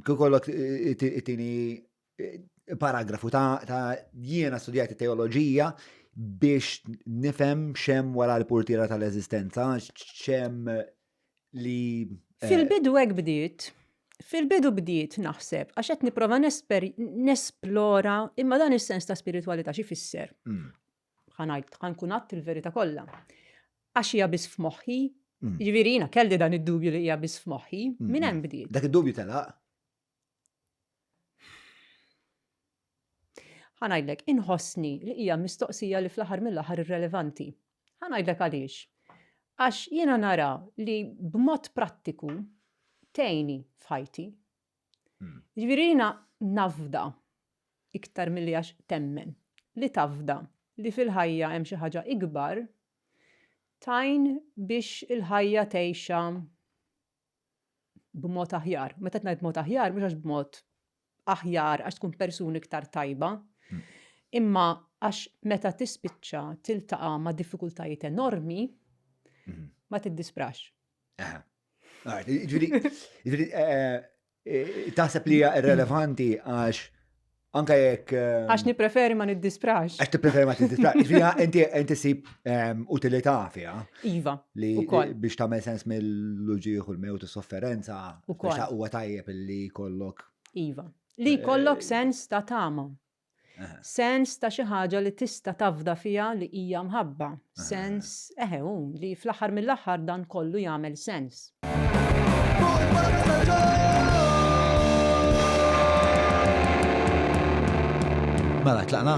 kollok it-tieni paragrafu ta' jiena studjajt teoloġija biex nifhem x'hemm wara l-purtira tal-eżistenza, x'hemm li Fil-bidu hekk bdiet. Fil-bidu bdiet naħseb, għax qed nipprova nesplora imma dan is-sens ta' spiritwalità xi fisser. Ħankun għadt il-verità kollha. Għax hija biss f'moħħi, jiġifieri jiena kelli dan id-dubju li hija biss f'moħħi, minn hemm bdiet. Dak id-dubju telaq. Ħanajdlek inħossni li hija mistoqsija li fl-aħħar mill-aħħar irrelevanti. Ħanajdlek għaliex. Għax jiena nara li b'mod prattiku tgħinni f'ħajti. Jiġifieri jiena nafda iktar milli għax temmen li tafda li fil-ħajja hemm xi ħaġa ikbar tajn biex il-ħajja tgħixha b'mod aħjar. Meta qed ngħid b'mod aħjar mhux għax b'mod aħjar għax tkun persuni iktar tajba, imma għax meta tispiċċa tiltaqa' ma' diffikultajiet enormi ma tiddisprax. Taħseb li hija irrelevanti għax anke jekk Għax nippreferi ma niddisprax. għax tippreferi ma tiddisprax. Inti sib utilità fiha. Iva, Li ukoll. biex tagħmel sens mill-luġieħ u l-mewt u s-sofferenza Ukoll. biex huwa tajjeb li jkollok. Iva. Li jkollok sens ta' tama. Sens ta' xi ħaġa li tista' tafda fiha li hija mħabba. Sens li fl-aħħar mill-aħħar dan kollu jagħmel sens. Mela tlaqna.